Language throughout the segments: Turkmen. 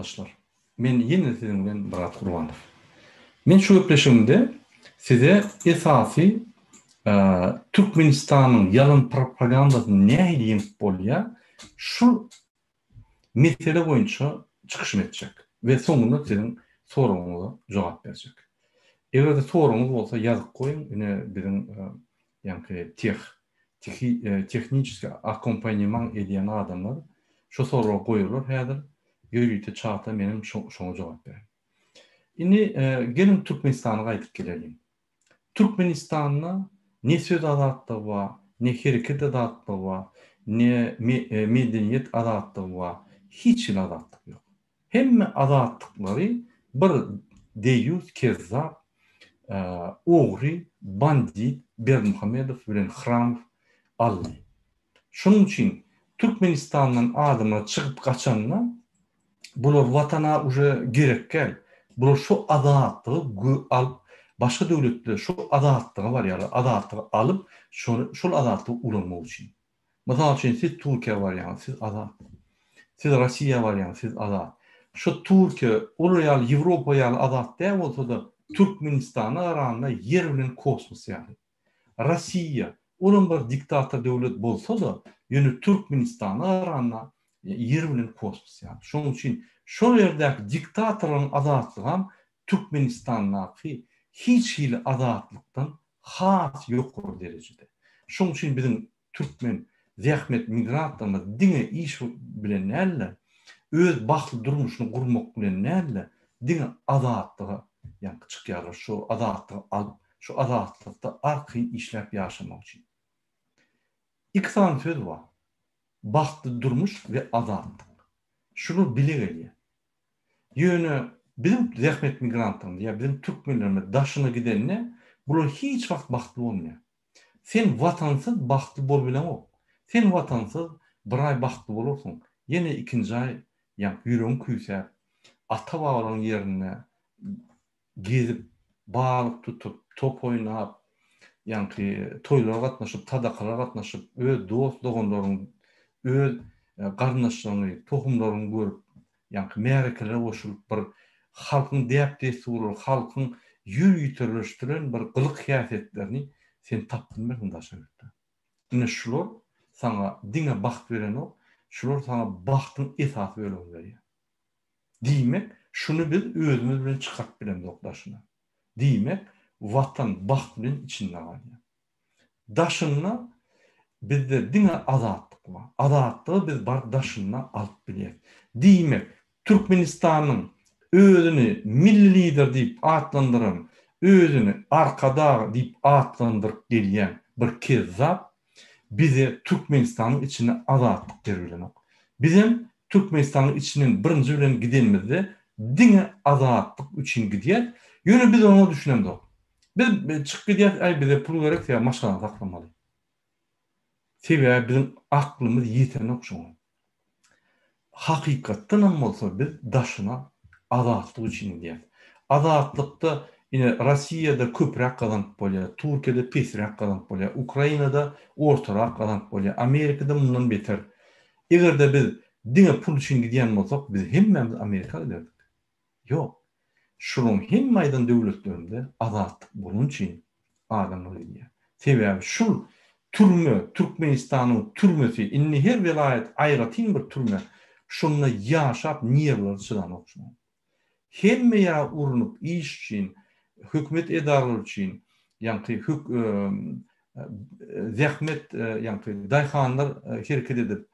arkadaşlar. Men yine sizin bilen Murat Kurbanov. Men şu öpleşimde size esasi Türkmenistan'ın yalan propagandasını ne edeyim bolya şu mesele boyunca çıkışım edecek ve sonunda sizin sorunuza cevap verecek. Eğer de sorunuz olsa yazıp koyun, yine bizim yani teknik akompanyaman ediyen adamlar şu soruyu koyulur, hedir yürüyte çağata benim şonu cevap verin. Şimdi gelin Türkmenistan'a gaydık gelelim. Türkmenistan'da ne söz azatlığı var, ne hareket azatlığı var, ne medeniyet azatlığı var, hiç azatlık yok. Hem azatlıkları bir deyüz kezzap, oğri, bandit, Bermuhamedov bilen Hramov aldı. Şunun için Türkmenistan'dan adamlar çıkıp kaçanlar, bular vatana uje gerek gel. Bular şu adatlığı alıp, başka devletler şu adatlığı var ya, adatlığı alıp, şu adatlığı ulanmak için. Mesela için siz Türkiye var yani, siz adat. Siz Rusya var yani, siz adat. Şu Türkiye, Urayal, Avrupa'yal adat değil olsa da Türkmenistan'a arasında yer bilen kosmos yani. Rusya, onun bir diktatör devlet bolsa da, yani Türkmenistan'a arasında yer bilen kosmos yani. Şunun için şu yerdeki diktatörün adatlığı Türkmenistan'daki hiç hili adatlıktan has yok derecede. Şunun için bizim Türkmen zahmet migrantlarımız dine iş bilen nerede? Öz baklı durmuşunu kurmak bilen nerede? Dine adatlığı yani çıkıyor şu adatlığı alıp şu adatlıkta arkayı işlep yaşamak için. İki tane söz var. Baklı durmuş ve adatlık. Şunu bilir. Yönü bizim zahmet migrantlarımız ya bizim Türkmenlerimiz daşına gidenine bunlar hiç vakt baklı olmuyor. Sen vatansız baklı bol bilen o. Sen vatansız bir ay baklı olursun. Yine ikinci ay yani yüreğin küyse ata bağların yerine gezip balık tutup top oynayıp yani toylara katnaşıp tadakalara katnaşıp öz dost doğanların öz kardeşlerini tohumlarını görüp yani merekelere koşulup bir halkın deyaptesi olur, halkın yürüytürleştiren bir kılık kıyafetlerini sen taptın mı bunda şöyle. Yine şular sana dine baht veren o, şular sana bahtın esası öyle veriyor. Demek şunu biz özümüz bilen çıkart bilen doktaşına. Demek vatan baht bilen içinde var. Daşınla bizde dine adatlık var. Adatlığı biz bar daşınla alıp biliriz. Demek Türkmenistan'ın özünü milli lider deyip adlandıran, özünü arkada deyip adlandırıp gelen bir kezzap bize Türkmenistan'ın içine adatlık verilen. Bizim Türkmenistan'ın içinin birinci bilen gidenimizde dine adatlık için gidiyor. Yönü biz onu düşünemedik. Biz çıkıp gidiyor, ay bize pul verip ya maşallah saklamalı. Sebebi bizim aklımız yeten okşama. Hakikatten ama olsa biz daşına adatlık için gidiyor. Adatlıkta yine Rusya'da köprek kazanıp bolya, Türkiye'de pesrek kazanıp bolya, Ukrayna'da ortarak kazanıp bolya, Amerika'da bundan beter. Eğer de biz dine pul için gidiyen olsak biz hemmemiz Amerika'da derdik. Yok. Şunun hem maydan devletlerinde adatlık bunun için adamlar gidiyor. Sebebi şu türme, Türkmenistan'ın türmesi, inni her vilayet ayratin bir türme, şununla yaşap niyerler çıdan okşuyor. Hemme ya urunup iş için, hükümet edarlar için, yani zahmet, yani dayhanlar hareket edip,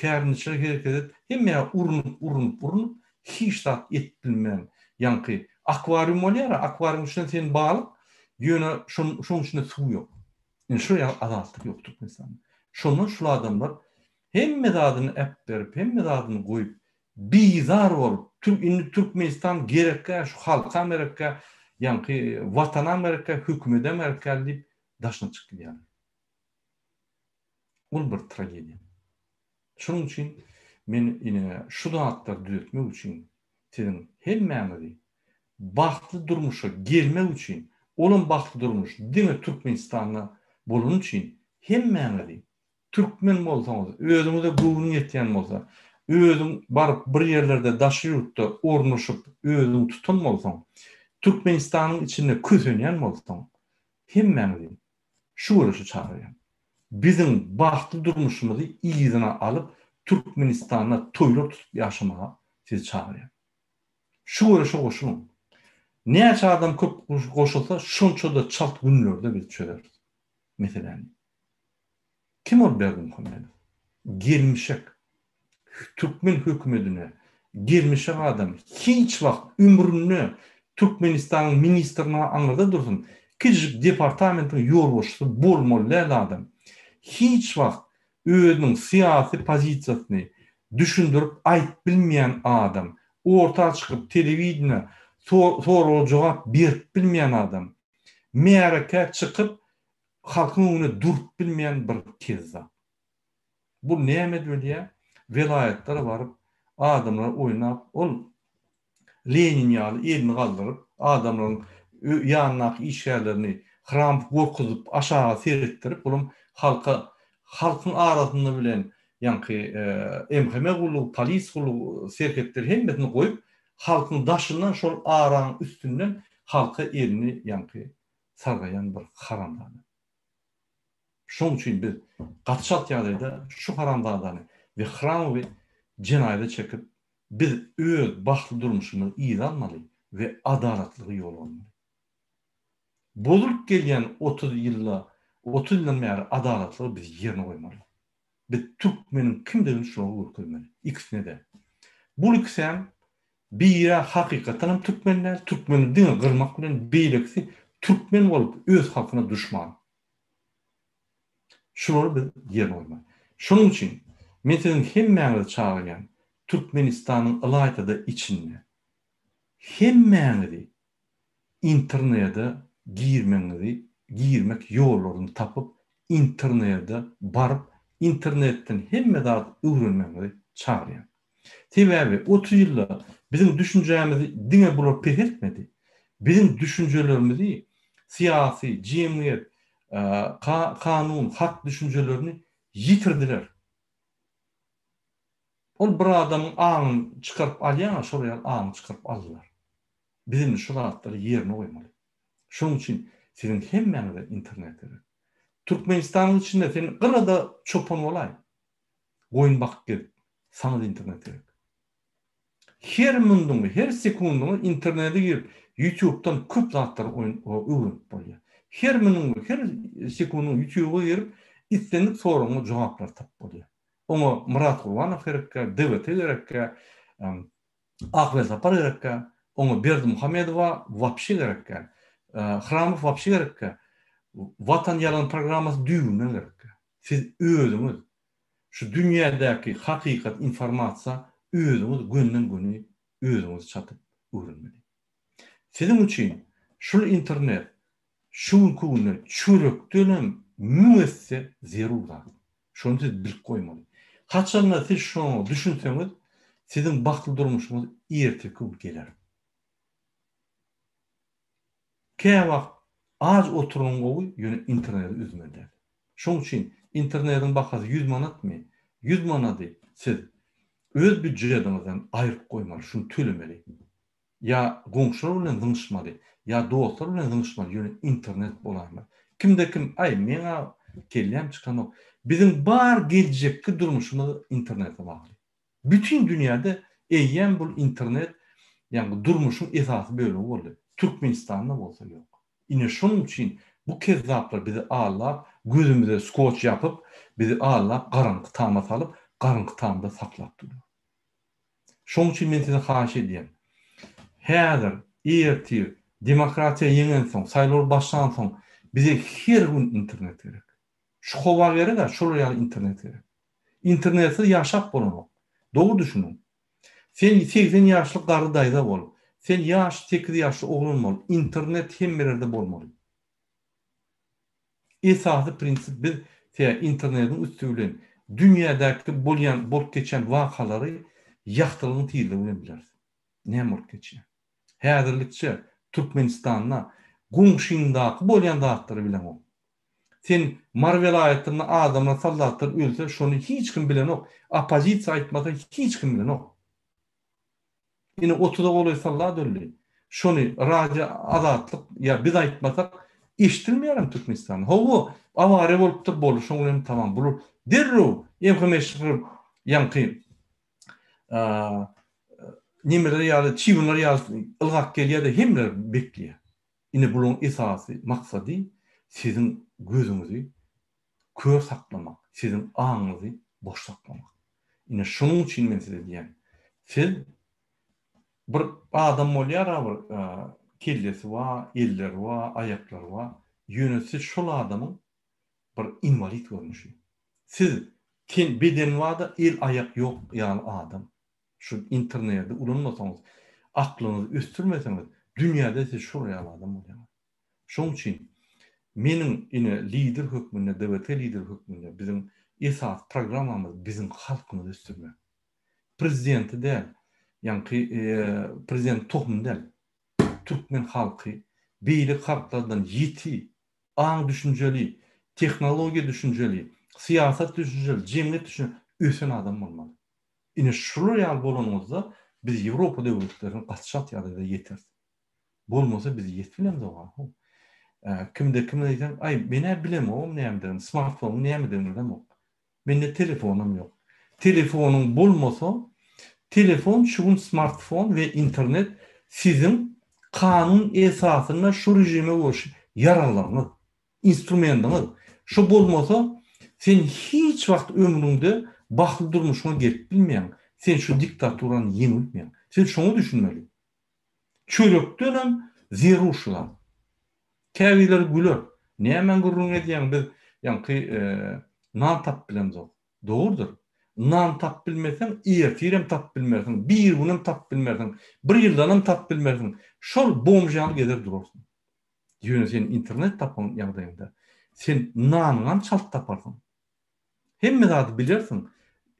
kârnişler hareket edip, hemme ya urunup, hiç tat ettilmeyen, yani akvaryum oluyor ya, akvaryum içinde senin balık, yöne şunun içinde su yok. Yani şuraya adatlık yoktur mesela. Şunun şu adamlar hem adını ep verip hem adını koyup bizar olup Türkmenistan gerekli şu halka Amerika yani vatan Amerika hükümeti Amerika deyip daşına çıktı yani. Bu bir tragediya. Şunun için men yine şu dağıtlar düzeltmek için sizin hem memeli bahtlı durmuşa gelmek için onun bahtlı durmuş dine Türkmenistan'la bulun için hem memeli Türkmen olsanız, özümüzde gururun yetiyen olsa, özüň baryp bir ýerlerde daş ýurtda ornaşyp özüň tutan bolsaň, Türkmenistanyň içinde kösenýän bolsaň, hemmäňizi şu görüşe çağırýan. Bizim bahtly durmuşymyzy ýygyna alyp Türkmenistana toýlar tutup ýaşamaga sizi çağırýan. Şu görüşe goşulyň. Näçe adam köp goşulsa, şonça da çalt günlerde biz çözer. Meselen. Kim ol Bergin Muhammed? Gelmişek. Türkmen hökümetine gelmişek adam hiç wagt ömrüni Türkmenistanyň ministrine aňyrda dursun. Küçük departamentin ýol boşçusy bolmaly adam. Hiç wagt özüniň syýasy pozisiýasyny düşündirip aýt bilmeýän adam. Ortaga çykyp telewiziona soraga jogap berip bilmeýän adam. Mereke çykyp halkyň öňüne durup bilmeýän bir kezza. Bu näme diýär? Velayetlara baryp adamlar oýnap, ol Lenin ýaly elini galdyryp, adamlaryň ýanyna işgärlerini hram gorkuzyp aşağı seretdirip, bulum halkyň arasynda bilen ýanky emheme gulu, polis gulu serhetler hemmetini goýup, halkyň daşyndan şol araň üstünden halka elini ýanky sargayan bir haramdany. Şoň üçin biz gatşat ýagdaýda şu haramdany ve hram we jenaýda çekip biz öz bahtly durmuşymy iýe almaly we adalatlygy ýol almaly. Bolup gelýän 30 ýyldan bäri adalatlygy biz ýerine goýmaly. Biz Türkmeniň kimdigini şoňa görkezmeli. İkisine de. Bu ikisem biri hakykatan Türkmenler, Türkmeni dini gyrmak bilen beýlekisi Türkmen bolup öz halkyna düşman. Şunu biz ýerine goýmaly. Şonuň üçin men siziň hemmäňizi çağırýan Türkmenistanyň ýylaýtada içinde hemmäňizi internete girmek ýollaryny tapyp internete baryp internetden hemme zat öwrenmeňizi çağırýan. Sebäbi 30 ýylda bizim düşünjämizi diňe bulup pehetmedi. Bizim düşünjelerimizi syýasy, jemgyýet, kanun, hak düşünjelerini yitirdiler. Ol bir adamın ağını çıkarıp alýan, şuraya ağını çıkarıp aldılar. Bizim şu zatları yerine koymalı. Şunun için sizin hemmäňize internet gerek. Türkmenistan'ın içinde senin gırada çopan olay. Goýun bakıp gelip, sana da internet gerek. Her mundunu, her sekundunu internete girip, YouTube'dan köp zatları öwrenip bolýar. Her mundunu, her sekundunu YouTube'a girip, istendik soruňa jogaplar tap bolýar. Oňa Murat Gurbanov gerekkä, DWT gerekkä, Ahmet Zapar gerekkä, oňa Berdi Muhammedowa wapşy gerekkä, Hramow wapşy gerekkä, Watan ýalan programmasy düýbünden gerekkä. Siz özüňiz şu dünýädäki hakykat informasiýa özüňiz günden güni özüňiz çatyp öwrenmeli. Siziň üçin şu internet, şu kunu çürekden müesse zerura. Şonu siz bilip koymalı. Haçanla siz şunu düşünseniz, sizin bahtly durmuşyňyz erteki geler. Käme wagt az oturuň gowy ýöne interneti üzmeli. Şoň üçin internetiň bahasy 100 manatmy? 100 manaty siz öz büdjetiňizden aýryp goýmaly, şunu tölemeli. Ya goňşular bilen zyňyşmaly, ya dostlar bilen zyňyşmaly ýöne internet bolarmy? Kimde kim ay meňa kelýän çykan bizim bar geljekki durmuşymyz internete bagly. Bütün dünýäde eýen bu internet ýani durmuşyň esasy böyle boldy. Türkmenistanda bolsa ýok. Ine şonuň üçin bu kezzaplar bizi alap, gözümüze skoç yapıp, bizi alap, garanky tama salyp, garanky tamda saklap durýar. Şonuň üçin men size haýyş edýän. Häzir ertir demokratiýa ýenen soň, saýlar başlan soň bize her gün internet gerek. Şu howa gerek, şol ýaly internet gerek. Internetsiz ýaşap bolanok. Dogry düşünün. Sen 80 ýaşlyk garrydaýda bol. Sen ýaş 8 ýaşly oglan bol. İnternet hem bererde bolmaly. Esasy prinsip biz internetiň üstünden dünýädäki bolup geçen wakalary ýaktylygyny tyrdy bilen bileriz. Näme bolup geçýär? Häzirlikçe Türkmenistanda goňşyndaky bolýan zatlary bilen o. Sen Marvel aýatynda adamlar sallatlar ölse şonu hiç kim bilen ok. Opozisiýa aýtmasa hiç kim bilen ok. Ine 30 goly sallat öldü. Şonu raja azatlyk ya biz aýtmasak işitilmeýär Türkmenistan. Howu awara bolupdyr boluş şoňa tamam bulur. Derru information ýanky nimeler ýaly çiwinler ýaly ylgak gelýär-de hemler bekliýär. Ine bulan esasy maksady sizin gözüňizi kör saklamak, sizin aňyňyzy boş saklamak. Ine şonuň üçin men size diýen. Siz bir adam bolýar, bir kellesi wa, elleri wa, aýaklary wa, ýöne siz şol adamyň bir invalid görnüşi. Siz beden wada el ayak ýok ýaly adam. Şu internetde ulanmasaňyz, aklyňyzy östürmeseňiz, dünýäde siz şol ýaly adam bolýar. Şoň üçin meniň ine lider hökmünde, DWT lider hökmünde bizim esas programmamyz bizim halkyny östürmek. Prezidenti däl, ýanky prezident tohum däl. Türkmen halky beýle halklardan ýeti, aň düşünjeli, tehnologiýa düşünjeli, siýasat düşünjeli, jemgyýet düşünjeli ösen adam bolmaly. Ine şol ýaly bolanymyzda biz Ýewropa döwletleriniň gatşat ýalyda ýeter. Bolmasa biz ýetbilemiz oga. Kimde diýsen, ay mene bilemem näme smartphone näme diýenler. Mende telefonum ýok. Telefonum bolmasa, telefon, şuň smartphone we internet sizin kanun esasyna şu rejime goşup yararlanýar. Instrumendiňiz. Şu bolmasa sen hiç wagt ömrüňde bakly durmuşyňa gelip bilmeýän. Sen şu diktaturany ýeňilmeýän. Sen şonu düşünmeli. Çörekdenem zeruşlar. Käbiler güler. Näme gurrun edýän biz ýanky nan tap bilemiz ok. Dogrudur. Nan tap bilmesen, ýertirem tap bilmersiň, bir günüm tap bilmersiň, bir ýyldanam tap bilmersiň. Şol bomjaly gezer durursun. Ýöne sen internet tapan ýagdaýynda sen nanyňam çalt taparsyň. Hemme zady bilirsiň,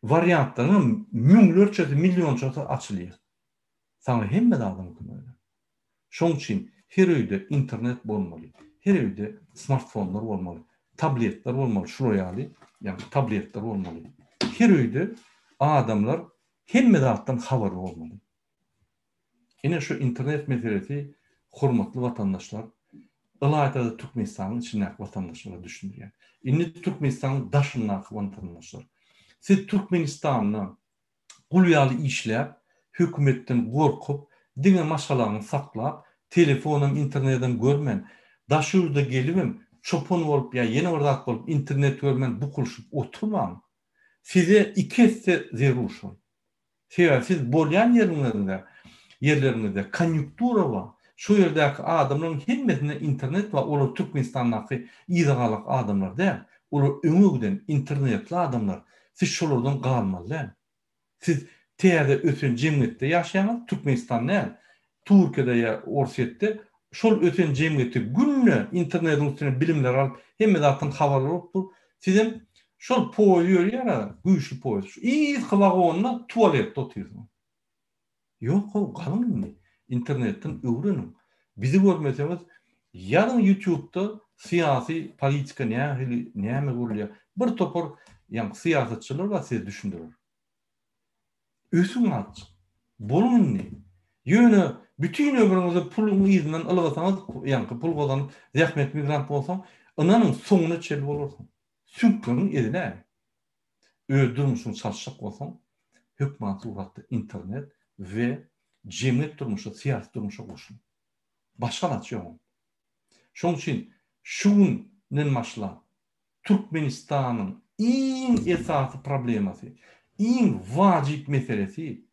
variantlaryň müňlerçe, millionçe açylýar. Sana hemme zady mümkin öyle. Şoň üçin her öýde internet bolmaly. Her öýde smartfonlar bolmaly. Tabletler bolmaly, şuraýaly, ýani tabletler bolmaly. Her öýde adamlar hemme zatdan habary bolmaly. Ine şu internet meselesi hormatly watandaşlar, ılaýda Türkmenistanyň içindäki watandaşlara düşünýär. Indi Türkmenistanyň daşyndaky watandaşlar. Siz Türkmenistanyň gulýaly işläp, hökümetden gorkup, diňe maşgalaryny saklap, telefonum, internetten görmen, daşyrda gelibim, çopun bolup ýa ýene bir zat bolup internet görmen bu kulşup oturmaň. Size ikisi zeruş ol. Siz bolýan yerlerinizde konjunktura var. Şu yerdäki adamlaryň hemmesine internet we olar Türkmenistandaky ýygalyk adamlar däl. Olar öňüňden internetli adamlar. Siz şolardan galmaly. Siz täze ösen jemgyýetde ýaşaýaňyz, Türkmenistan näl? Türkiýede ýa Orsetde şol ösen jemgyýetde günne internetiň üstüne bilimler alyp hemme zatdan habarlar bolupdyr. Sizem şol poýer ýara, güýçli poýer. Iýit wagonna tualetde oturýarsyň. Ýok, o galyn internetten öwrenin. Bizi görmeseňiz, ýa-da YouTube'da siyasi, politika näme gurulýar? Bir topar ýa siýasatçylar we siz düşündirir. Ösüň aç. Bolun ne? Ýöne bütün ömrüňizi puluň ýyzynyň algasaňyz, ýa-ni pul gozanyp zähmet migrant bolsaň, onyň soňuna çel bolarsyň. Sünküň edine. Öldürmüşsün çalışak bolsaň, hökümet uğratdy internet we jemgyýet durmuşy, siýasat durmuşy goşun. Başga naçy ýok. Şoň üçin şuňdan başlap Türkmenistanyň iň esasy problemasy, iň wajib meselesi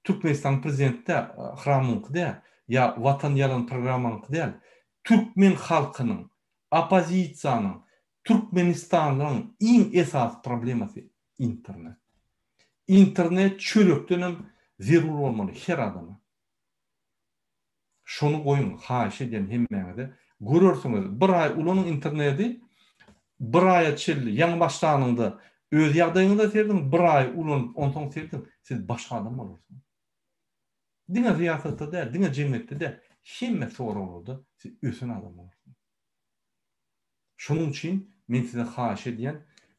Türkmenistan prezidenti Hramyňky ýa watan ýalan programmanyňky däl, türkmen halkynyň, opozisiýanyň, Türkmenistanyň iň esas problemasy internet. İnternet çörekdenem zerur bolmaly her adama. Şonu goýun, haýyş edýän hemmeňizde görürsiňiz. Bir ay ulanyň interneti, bir aýa çelli, ýaňy başlanýanda öz ýagdaýyňyzda serdiň, bir ay ulanyp onsoň serdiň, siz başga adam bolarsyňyz. Diňe siýasatda däl, diňe jemgyýetde de hemme soraglarda siz ösen adam bolarsyňyz. Şonuň üçin men size haýyş edýän,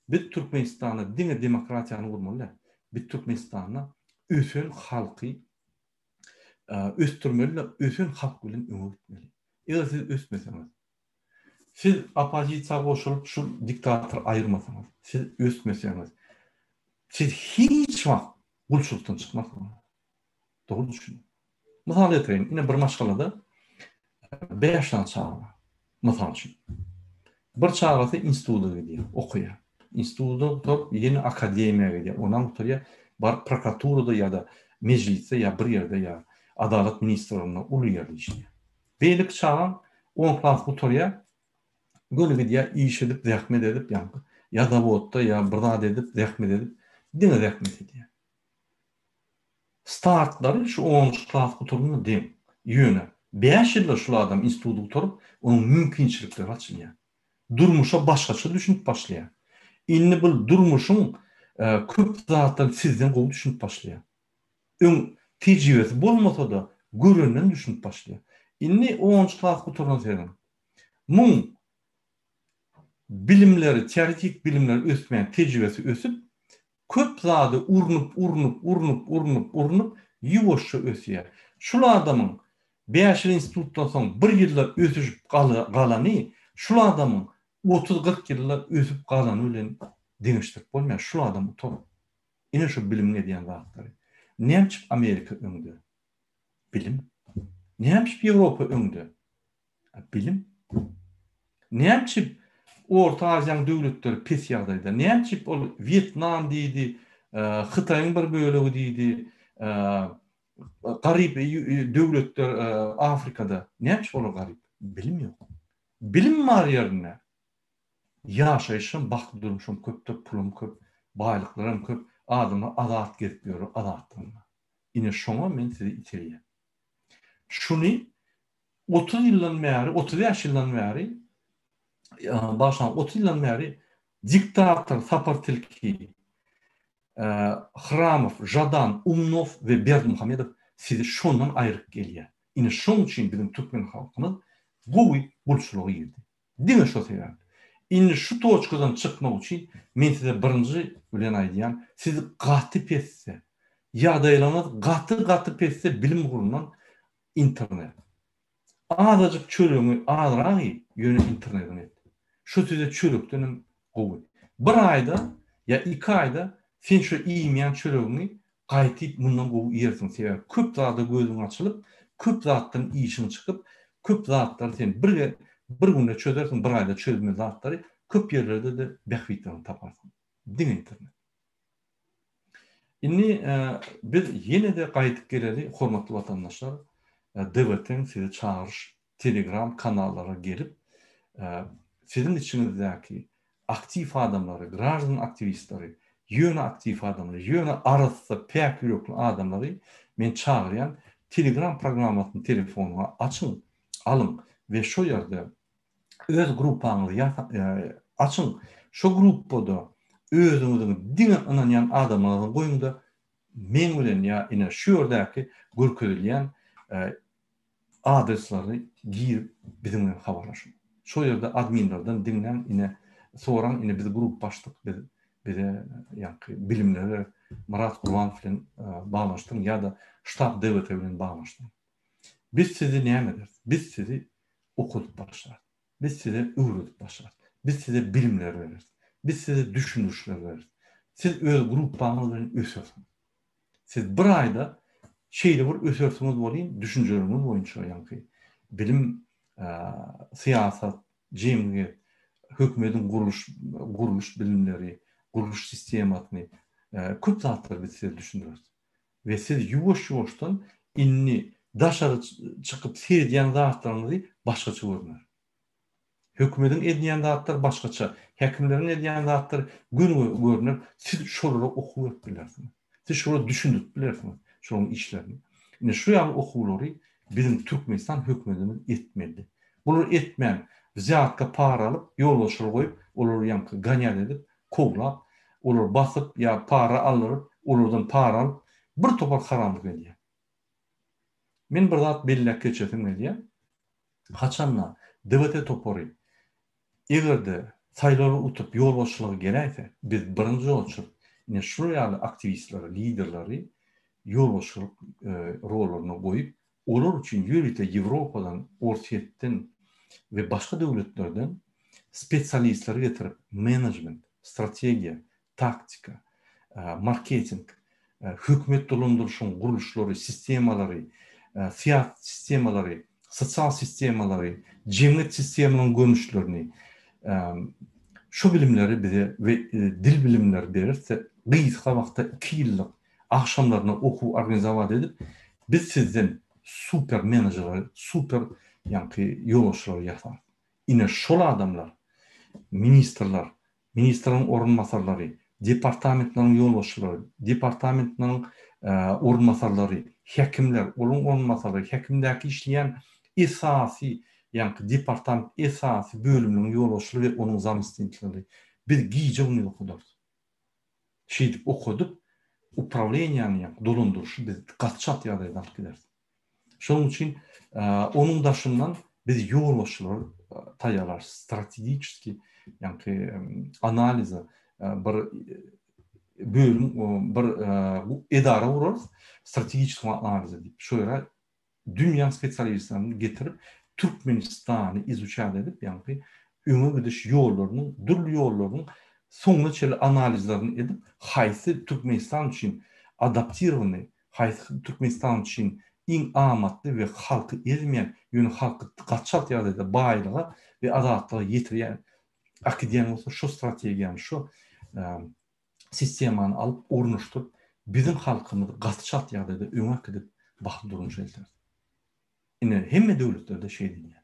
biz Türkmenistana diňe demokratiýany gurmaly. Biz Türkmenistana ösün halky östürmeli, ösün halk bilen öňe gitmeli. Eger siz ösmeseňiz, siz opozisiýa goşulyp şu diktator aýyrmasaňyz, siz ösmeseňiz, siz hiç wagt gulçulukdan çykmasaňyz. Dogry düşünin. Mysal ýetireyim, ine bir maşgalada 5 ýaşdan çağa. Mysal üçin. Bir çağası institutda gidiyor, okuyor. İnstitutda oturup yeni akademiye gidiyor. Ondan oturuyor, bar prokuraturada ya da mecliste ya bir yerde ya adalet ministrliğinde ulu yerde işliyor. Beylik çağın 10 klas oturuyor, gönü gidiyor, iş edip, zahmet edip, ya da botta ya birda edip, zahmet edip, dine zahmet ediyor. Startları şu 10 klas oturduğunda dem, yöne. 5 yılda şu adam institutda oturup, onun mümkünçilikleri açılıyor. Durmuşa başkaça düşünüp başlıyor. İnni bu durmuşun köp zatları sizden gol düşünüp başlıyor. Ön tecrübesi bolmasa da görünen düşünüp başlıyor. İnni 10. klas oturan serin. Mun bilimleri, teoretik bilimleri ösmeyen tecrübesi ösüp köp zatı urunup yuvaşça ösüyor. Şula adamın 5 yıl instituttan soň 1 ýylda ösüp galany, şula adamın 30-40 ýyllar ösüp galany bilen deňişdirip bolmaýar. Şu adam utop. Ine şu bilim edýän zatlary. Näçip Amerika öňde? Bilim. Näçip Ýewropa öňde? Bilim. Näçip Orta Aziýanyň döwletleri pes ýagdaýda? Näçip ol Vietnam diýdi, Hytaýyň bir bölegi diýdi, garyp döwletler Afrikada. Näçip olar garyp? Bilim ýok. Bilim bar ýerine. Yaşayışım, baklı durmuşum, köptür, pulum köp, baylıklarım köp, adıma adat gelip görür, adattığımda. Yine şuna men sizi iteriye. Şunu 30 yıldan beri, 30 yaşından beri, baştan 30 yıldan beri diktatör Sapartilki, Hramov, Jadan, Umnov ve Berdimuhamedov sizi şundan ayrık geliyor. Yine şunun için bizim Türkmen halkımız bu bulçuluğu girdi. Değil mi şu sefer? İndi şu toçkadan çıkmak için men size birinci bilen aýdýan, siz gaty pesse, ýagdaýlarynız gaty pesse bilim gurundan internet. Azajyk çöreğini azragy ýöne internet. Şu size çörekden gowy. Bir aýda ya 2 aýda sen şu iýmeýän çöreğini gaýtyp mundan gowy ýersiň. Sebäp köp zada gözüň açylyp, köp zatdan işin çykyp, köp zatlar sen bir günde çözersin, bir ayda çözme zatları köp yerlerde de behwitlerini taparsın. Din internet. Inni biz yine de gaýdyp geleli, hormatly vatandaşlar, DVT'nin sizi çağırış, Telegram kanallara gelip sizin içinizdeki aktif adamları, građan aktivistleri, ýöne aktif adamları, ýöne arasy pek ýokly adamları men çağırýan Telegram programmasyny telefonuňa açyň, alın ve şu ýerde öz gruppaňyzy açyň. Şu gruppada özüňizi dine inanýan adamlaryň goýunda men bilen ya ine şu ýerdäki görkezilýän adresleri girip bizimle habarlaşın. Şu ýerde adminlerden dinlen ine soran ine biz grup başlyk bize ýa-ni bilimleri Marat Gurbanov bilen baglaşdym ýa-da ştab DVT bilen baglaşdym. Biz sizi näme ederiz? Biz sizi okutup başlar. Biz size öğretip başlar. Biz size bilimler veririz. Biz size düşünüşler veririz. Siz öz gruppaňyzdan ösürsiniz. Siz bir aýda şeýle bir ösürsiniz bolýan, düşünjeleriniz boýunça ýa-ni bilim, siýasat, jemgyýet, hökümetiň guruluş bilimleri, guruluş sistematyny köp zatlar biz size düşündürüz. Ve siz ýuwaş-ýuwaşdan inni daşary çykyp seýdýän zatlaryňyzy başgaça görünür. Hökümetiň edýän zatlar başgaça, häkimleriň edýän zatlar görünür. Siz şolary okup bilersiňiz. Siz şolary düşünüp bilersiňiz, şonuň işlerini. Ine şu ýaly okuwlary bizim Türkmenistan hökümetimiz etmeli. Bular etmän, ziyatka para alıp, ýolbaşyra goýup, olary ýa-ni ganýat edip, koglap, olar basyp ýa para alyp, olardan para alyp, bir topar haramlyk edýär. Men bir zat belli keçetim edýär. Haçanla DVT topary egerde Sayları utup yol boşluğu gerekse biz birinci olçur yine şuraya aktivistleri, liderleri yol boşluk rollerini koyup olur için yürüte Avrupa'dan, Ortadan ve başka devletlerden spesyalistleri getirip management, strateji, taktika, marketing, hükümet dolandırışın kuruluşları, sistemaları, fiyat sistemaları, sosyal sistemaları, cemiyet sisteminin görünüşlerini, şu bilimleri bize ve dil bilimleri verirse kıyıska vakta 2 yıllık akşamlarını oku organizavat edip biz sizden super menajerler, super yani yoluşları yapar. Yine şol adamlar, ministerler, ministerin orunmasarları, departamentlerin yoluşları, departamentlerin orunmasarları, hekimler, onun orunmasarları, hekimdeki işleyen esasi yani departament esası bölümünün yoluşları ve onun zamistintleri bir giyce onu okuduk. Şeydik okuduk, upravlenyanı yani dolandırışı biz kaçat yadaydan gideriz. Şunun için onun dışından biz yoluşları tayalar, stratejik yani analize bir bölüm bir idara vururuz, stratejik analiz edip şöyle dünya spesyalistlerini getirip Türkmenistan'ı izuçad edip yani ümü gidiş yollarının, dürlü yollarının sonuna çeli analizlerini edip haysi Türkmenistan için adaptirованный, haysi Türkmenistan için in amatlı ve halkı ezmeyen, yönü halkı kaçat yadayda baylığa ve adaletliğe yetiriyen akademiyen olsa şu stratejiyanı, şu sistemanı alıp ornuşturup bizim halkımızı kaçat yadayda ömek edip bakı durun şeyler. Yine hem devletlerde şey değil.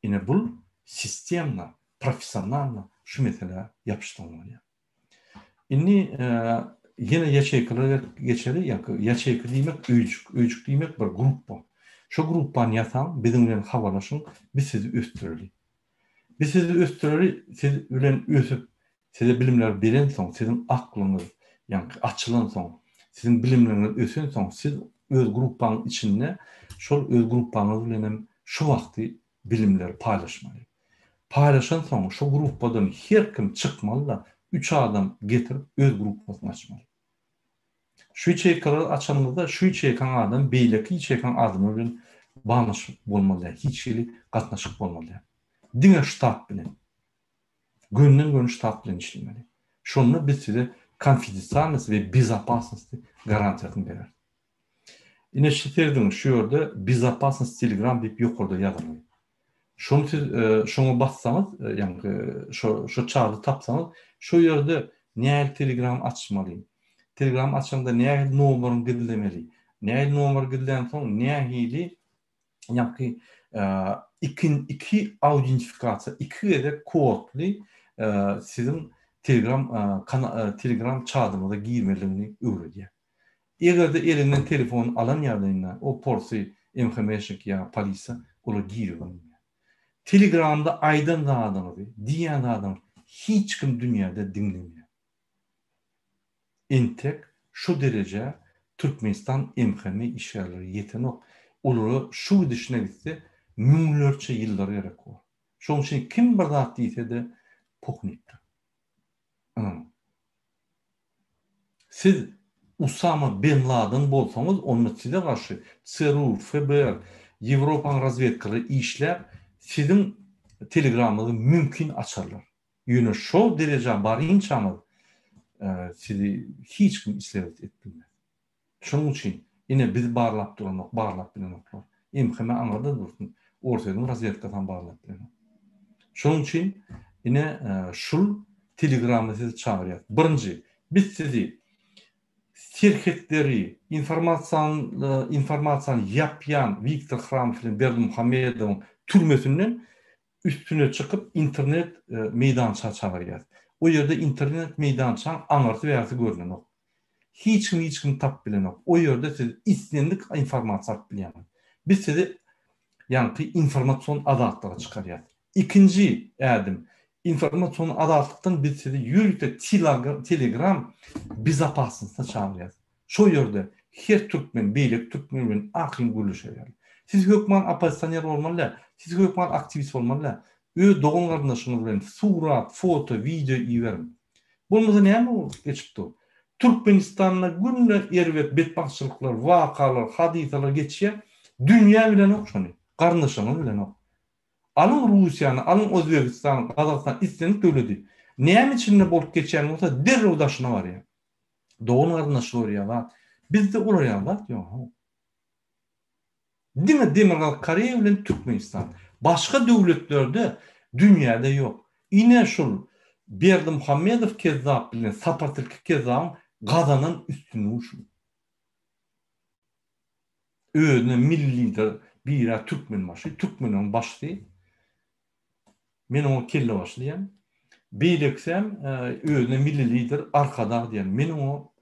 Yine bu sistemle, profesyonelle şu mesela yapıştırılmalı. Yine yine yaşayıkları geçeri yaşayıkı demek öcük demek bir grup bu. Şu gruptan yatan bizimle havalaşın biz sizi üstürülü. Biz sizi üstürülü, siz bilen ösüp size bilimler veren son, sizin aklınız yani açılan son, sizin bilimleriniz ösün son, siz öz gruppanın içinde şu öz gruppanız bilen şu vakti bilimleri paylaşmalı. Paylaşan sonra şu gruppadan her kim çıkmalı da 3 adam getirip öz gruppasını açmalı. Şu içerikleri açanımızda şu içerikan adam beyleki içerikan adamı bilen bağlanış olmalı. Hiç şeyli katnaşık olmalı. Dine ştat bilen. Gönlün ştat bilen işlemeli. Şunu biz size konfidensialность ve безопасность garantiyatını verir. Yine şitirdim şu yerde безопасность Telegram deyip yukarıda yazılıyor. Şunu siz şunu bassanız yani şu çağrı tapsanız şu yerde ne Telegram açmalıyım. Telegram açanda ne numarını gizlemeli. Ne numarı gizleden sonra ne hili yani iki autentifikasyon, iki de kodlu sizin Telegram çağrımıza girmelerini öğretiyor. Eğer de elinden telefon alan yerlerinden o porsi information ya polisi ola giriyor. Telegram'da aydan da adamı, diyen adamı hiç kim dünyada dinlemiyor. Entek şu derece Türkmenistan MHM işyerleri yetenek olur şu dışına gitti milyonlarca yılları gerek var. Şunun için kim bir zat deyse de poknikti. Siz Usama Bin Laden bolsanız onun size karşı ЦРУ, ФБР, Avrupa razvedkaları işler sizin Telegram'ınızı mümkün açarlar. Yine şu derece barınçanız sizi hiç kim islet etmez. Şunun için yine biz bağlap duranok, bağlap bilenoklar. İmkime anladı dursun. Ortadan razvedkadan bağlap bilenok. Şunun için yine şu Telegram'ı sizi çağırıyor. Birinci, biz sizi şirketleri, informasyon yapyan Viktor Hramov'un, Berdimuhamedov'un türmesinden üstüne çıkıp internet meydançağı çağırıyor. O yerde internet meydançağı anartı veyası görünen o. Hiç kim tap bilen o. O yerde siz istendik informasyon bilen. Biz sizi yani informasyon adatları çıkarıyor. İkinci adım informasyon adatlıktan biz sizi yürüte Telegram безопасностьna çağırıyor. Şu yerde her Türkmen, beylik Türkmen'in akın gülüşü yani. Siz hükman opozisyoner olmalı, siz hükman aktivist olmalı. Doğum kardeşiniz bilen surat, foto, video iýerim. Bolmasa näme bol geçipdi? Türkmenistanda günle erwet betbaşçylyklar, wakalar, hadisalar geçýär. Dünýä bilen okşany. Garnaşyňyz bilen ok. Alın Rusiýany, alın Özbekistany, Kazakystan islenip döwleti. Näme içinde bolup geçýän bolsa derrew daşyna barýar. Doğum garnaşylar ýa-da bizde urýar da ýok. Demirgal Koreýa bilen Türkmenistan. Başga döwletlerde dünýäde ýok. Ine şol Berdimuhammedow Kezzap bilen Sapartylky Kezzap Gazanyň üstüne uşu. Özüne millidir bir Türkmen başı, Türkmeniň başy. Men onu kelle başlaýan. Beýleksem özüne milli lider arkada diýen. Men onu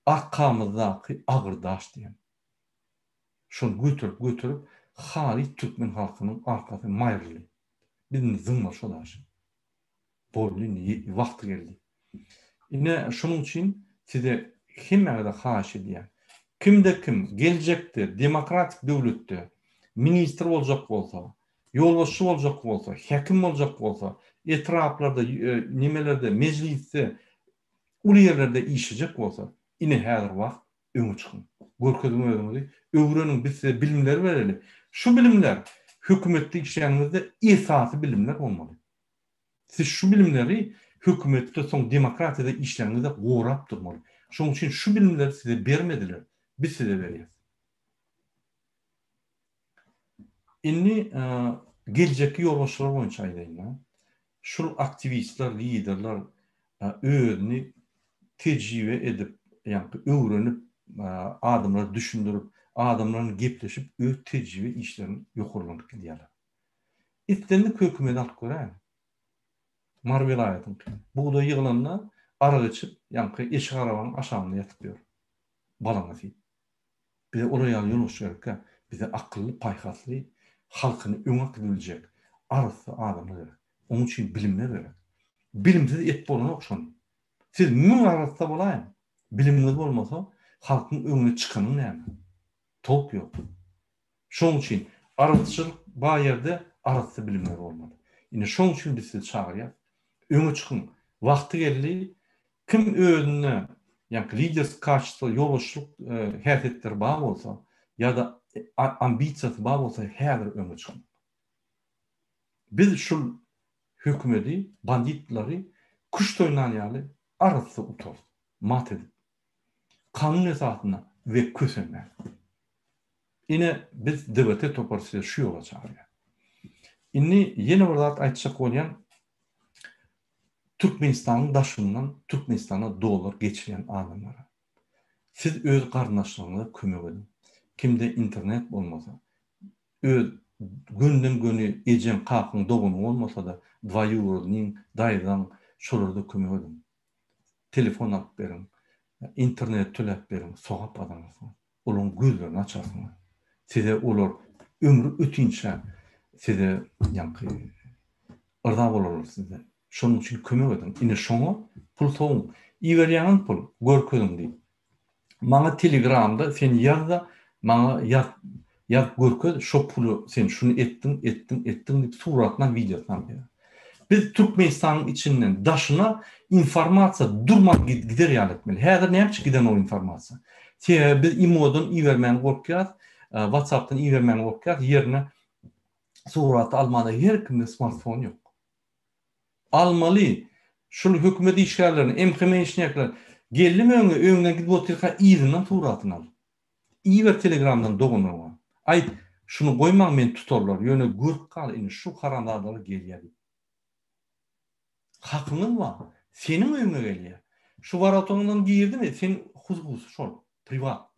arkamızdaky agyrdaş diýen. Şol götürüp hali Türkmen halkynyň arkasy maýrly. Bizim zımmar şolaş. Bolly wagty geldi. Ine şonuň üçin size hemmäge de haýyş edýär. Kimde kim geljekde demokratik döwletde ministr boljak bolsa, ýolbaşçy boljak bolsa, hekim boljak bolsa, etraplarda nimelerde, meclisde, uly ýerlerde işlejek bolsa, ine häzir wagt öňe çykyn. Görkezim özüňizi öwreniň bizde bilimler bereli. Şu bilimler hökümetde işleýänizde esasy bilimler bolmaly. Siz şu bilimleri hökümetde soň demokratiýada işleýänizde gorap durmaly. Şoň üçin şu bilimleri size bermediler. Biz size berýäs. Inni geljekki ýolbaşçylar boýunça aýdaýyn. Şol aktivistler, liderler özüni tejribe edip, ýa-ni öwrenip, adamlara düşündürip, adamlaryň gepleşip öz tejribe işlerini ýokurlandyk diýerler. Itlendik hökümet alyp görä. Mar vilayatyň. Buğda ýygylanna ara geçip, ýa-ni eşik arabanyň aşagyna ýatyp ýör. Balaňa sip. Bize oraya ýoluş gerek. Bize akıllı, paýhasly, halkyny öňe gidiljek arysy adamlar gerek. Onuň üçin bilimler gerek. Bilimsiz et bolana okşany. Siz müň arasda bolaýyn. Biliminiz bolmasa, halkyň öňüne çykanyň näme? Top ýok. Şoň üçin arysçylyk ba ýerde arysy bilimler bolmaly. Ine şoň üçin biz sizi çagyrýar. Öňe çykyn. Wagty geldi. Kim özüne ýa-ni lider karşısında ýolbaşçylyk häsiýetleri bar bolsa, ýa-da ambisiýasy bar bolsa, häzir öňe çykyn. Biz şol hökümeti, banditlary kuş toýnanýaly arasy utar, mat edip, kanun esasyna we köseme. Ine biz debete toparsy şu ýola çagyrýar. Inni ýene bir zat aýtjak bolýan Türkmenistanyň daşyndan Türkmenistana dolar geçiren adamlara. Siz öz garnaşlaryňyza kömek edin. Kimde internet bolmasa, öz günden güni ejem kakyn doguny olmasa da dwaýurlyň, daýdan şolarda kömek edin. Telefon alyp berin, internet töläp berin, sogap adamyňyza. Olaryň gözlerini açarsın. Size olar ömrü ötünçe size ýa-ni ırda bolarlar size. Şonuň üçin kömek edin. Ine şoňa pul soň. Iwerýän pul görkezim diýip. Maňa Telegramda sen ýazda, maňa ýaz görkez, şo pulu sen şunu etdin diýip suratdan videodan ber. Biz Türkmenistanyň içinden daşyna informasiýa durmak gider ýalatmaly. Häzir näme giden o informasiýa? Biz imodan iwermän gorkýar, WhatsAppdan iwermän gorkýar, ýerine surat almada her kimde smartfon ýok. Almaly. Şol hökümet işgärlerini, MHM işnäkler gellimi öňüne gidip oturýar, ýerinden suratyny al. Iwer Telegramdan dogunyr. Aýt, şunu goýmaň men tutarlar, ýöne görüp kal, indi şu karandalar gelýär. Hakyňyz bar. Seniň öňüne gelýär. Şu waratoňdan girdimi? Sen huzur şol, privat.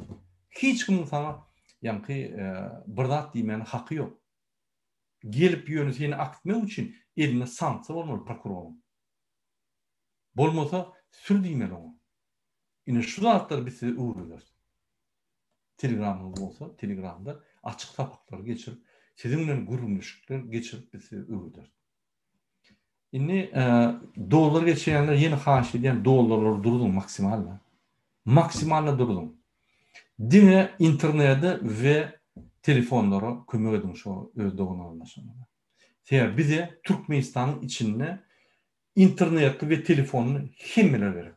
Hiç kim sana ýa-ni bir zat diýmän haky ýok. Gelip ýöne seni akitmek üçin eline sansa bolmaly prokuror. Bolmasa sür diýmeli oňa. Ine şu zatlar bizi uğurlar. Telegram'da bolsa, Telegram'da açık sapaklar geçirip, sizinle gurulmuşluklar geçirip bizi uğurlar. Inni dolar geçeyenler yeni haş ediyen dolarlar durdun maksimalle. Maksimalle durdun. Dine internette ve telefonlara kömek edin şu öz doğunu anlaşılmalı. Sebäbi bize Türkmenistan'ın içinde interneti ve telefonunu hemmeler gerek.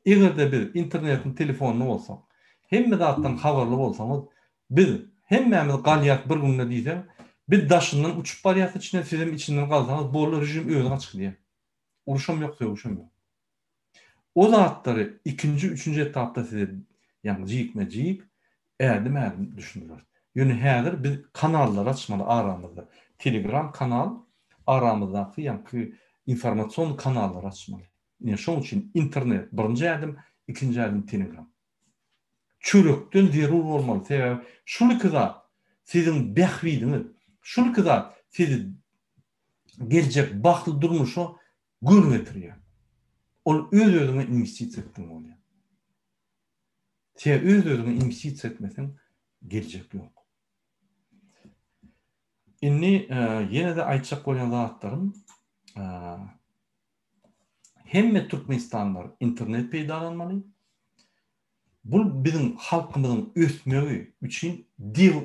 Eger bir internetin telefonunu bolsak, hemme zatdan habarly bolsaňyz, biz hemmemiz galýat bir günde diýsem, bir daşyndan uçup barýar içine sizem içinden galsaňyz, bolu rejim özüne açyk diýär. Uruşam ýok, söwüşem ýok. O zatlary ikinji, üçünji etapda size ýani jyýkme-jyýk, ädim düşündiler. Ýöne häzir biz kanallar açmaly aramyzda. Telegram kanal aramyzdaky ýani informatsion kanallar açmaly. Ýani şoň üçin internet birinji ädim, ikinji ädim Telegram. Çörükden zerur bolmaly. Sebäbi şuny kızat sizin bähridiňiz, şuny kızat sizi geljek bakly durmuşa gör getirýär. Ol öz-özüne investisiýa etdiň bolýar. Sen öz-özüne investisiýa etmesen geljek ýok. Inni ýene-de aýtjak bolýan zatlarym hemme Türkmenistanlar internet peýdalanmaly. Bu bizim halkımızın ösmegi üçün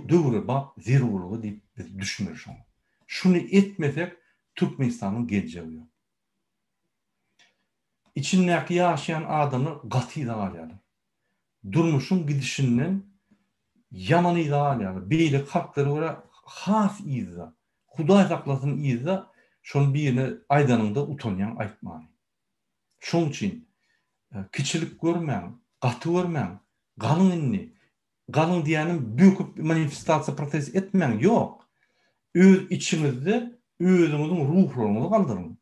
döwre bak zerurluğu diýip biz düşünürüz. Şunu etmesek Türkmenistan'ın geljegi ýok. İçindäki ýaşaýan adamy gaty da alýar. Durmuşyň gidişinden ýamany da alýar. Beýle halklary göre has izza. Hudaý saklasyn izza, şonu birine aýdanynda utanýan aýtmaly. Şoň üçin kiçilik görmäň, gaty görmäň, galyň inni, galyň diýänim büküp manifestasiýa proses etmäň ýok. Öz içiňizde özüňiziň ruhlaryňyzy galdyryň.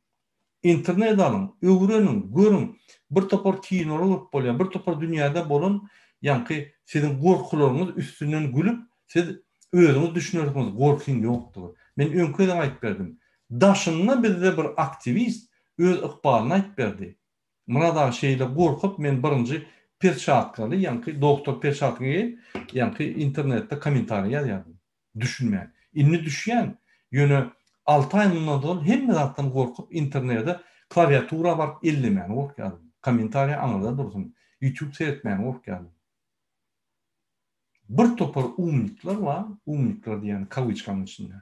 İnternet alyň, öwrenin, görüň. Bir topar kinolar bolup bolýar, bir topar dünýäde bolan, ýani siziň gorkularyňyz üstünden gülüp, siz özüňiz düşünýärsiňiz, gorkyň ýokdur. Men öňkeden aýtyp berdim. Daşynda bizde bir aktivist öz ykbalyny aýtyp berdi. Muna da şeýle gorkup men birinji perçatkaly, ýani doktor perçatkaly, ýani internetde kommentariýa ýazýardy. Düşünme. Inni düşýän ýöne 6 ay mundan hemme zatdan gorkup internetde klaviatura bar ellemän gorkýardy. Kommentariýa aňyda dursun. YouTube seyretmän gorkýardy. Bir topar umnikler var, umnikler diýen kawyçkanyň içinde.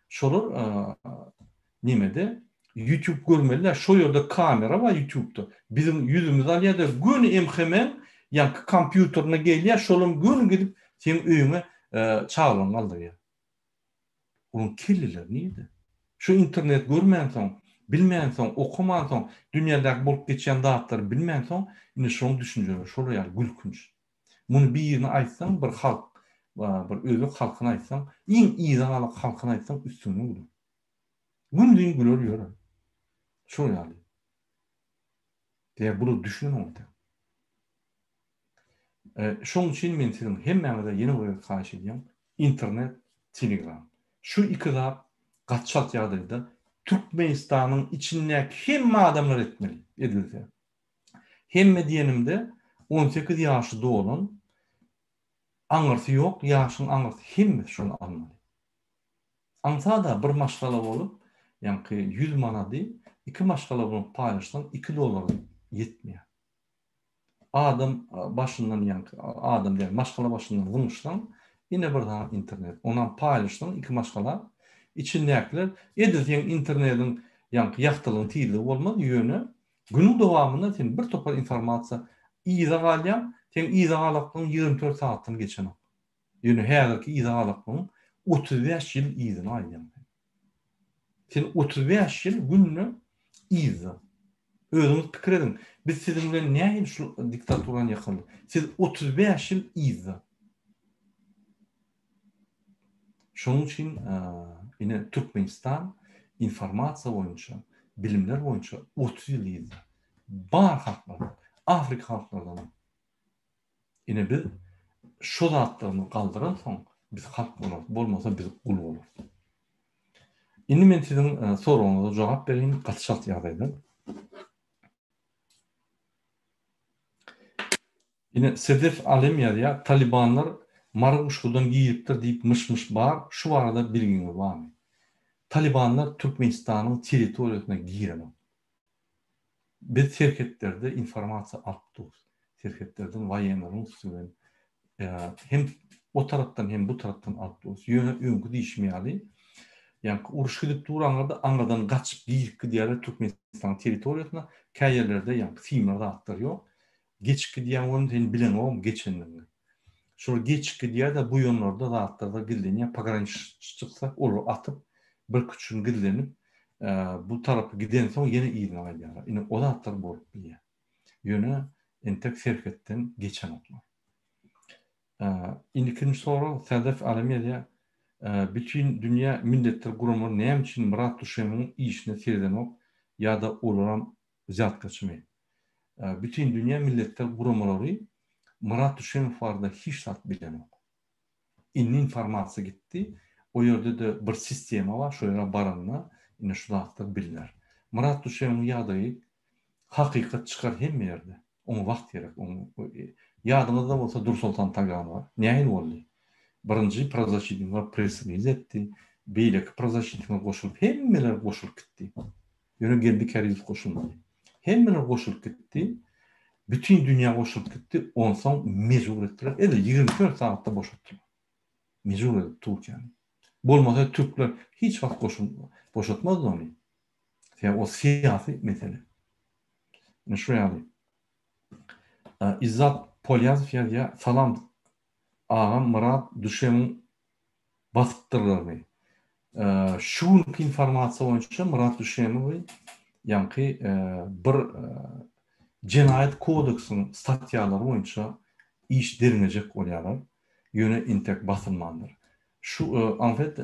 Şolar nimede YouTube görmeliler. Şo ýerde kamera var YouTube'da. Bizim yüzümüz alýar da gün emhemen ýani kompýuteryna gelýär, şolum gün gidip sen öýüňe çağıran aldyrýar. Onun kelliler niýedi? Şu internet görmän soň, bilmän soň, okuman soň, dünýädäki bolup geçýän datlary bilmän soň, ine şoň düşünjeler, şol ýaly gülkünç. Muny birine aýtsaň, bir halk, bir özlük halkyna aýtsaň, iň ýygaly halkyna aýtsaň üstüne gülür. Gündüň güler ýörer. Şol ýaly. Diýe bunu düşünün onda. Şoň üçin men siziň hemmäňize ýene bir haýyş edýän internet, Telegram. Şu iki zat gatçat ýagdaýda Türkmenistanyň içindäki hemme adamlar etmeli, edilse. Hemme diýenimde 18 ýaşy dolan, aňyrsy ýok, ýaşyň aňyrsy hemme şonu almaly. Aňsa da bir maşgala bolup, ýani 100 manady, 2 maşgala bolup paýlaşsan $2 ýetmeýär. Adam başyndan ýani adam diýen maşgala başyndan gymyşlan, ine bir daha internet. Onan paýlaşsan 2 maşgala içindäkiler edilýän internetiň ýani ýaktylygyny tiýildi bolmaz ýöne. Günün dowamında sen bir topar informasiýa iýza galýan, sen iýza galaklygyň 24 saatdyny geçen. Ýöne häzirki iýza galaklygyň 35 ýyl iýzyny alýan. Sen 35 ýyl günne iýza. Özüňiz pikir edin. Biz siziň bilen näme şu diktaturany ýakyndy? Siz 35 ýyl iýza. Şoň üçin ine Türkmenistan informasiýa boýunça, bilimler boýunça 30 ýyl iýza. Bar halklar, Afrika halklardan. Ine biz şu zatlaryny galdyran soň biz halk bolar, bolmasa biz ul bolar. Indi men siziň soragyňyza jogap berýän gatşat ýagdaýda. Ine Sedef Alem ýa Talibanlar marguşgudan giýipdir diýip mış bar, şu arada bilgiňiz barmy? Talibanlar Türkmenistanyň territoriýasyna giren. Biz şirketlerde informasiýa alpdyk. Şirketlerden waýenlaryň üstünden hem o tarapdan hem bu tarapdan alpdyk. Ýöne öňkü diýişmeýäli. Yani uruş gidip duranlarda angadan kaçıp giyik diğer Türkmenistan teritoriyasına kayerlerde yani filmlerde atlar yok. Geçki diyen onu sen bilen o geçenlerini. Sonra geçki diye de bu yönlerde da atlarda gildeniye pagaranç çıksa olur atıp bir küçüğün gildenip bu tarafı giden sonra yine iyi yani. Yine o da atlar bolup biliyor. Yönü entek serketten geçen atlar. İkinci soru Sedef Alemiya'ya bütün dünya milletler kurumu ne için Murat Düşemin'in işine serdemek ya da olaran zat kaçmayı. Bütün dünya milletler kurumaları Murat Düşemin farda hiç sat bilen yok. İnni informasiya gitti. O yerde de bir sistema var. Şöyle baranla yine şu dağıtlar bilirler. Murat Düşemin yadayı hakikat çıkar hem yerde. Onu vakt gerek. Yadımızda olsa Dur Sultan Tagan var. Neyin oldu? Birinci Prazaşidin'e presiniz etti. Beyleki Prazaşidin'e koşulup hemmeler koşulup gitti. Yönü geldi keriz koşulmadı. Hemmeler koşulup gitti. Bütün dünya koşulup gitti. Ondan mecbur ettiler. 24 saatte boşalttılar. Mecbur edip Türkiye'ni. Bolmasa Türkler hiç vakit boşaltmazdı onu. Yani o siyasi mesele. Yani şu yani. İzzat Polyazov ya salam ağam Murat Düşemin basıttırlarını. Şu informasiya boyunca Murat Düşemin yani bir Cinayet Kodeksinin statyaları boyunca iş derinecek oluyorlar. Yöne intek basılmandır. Şu en fait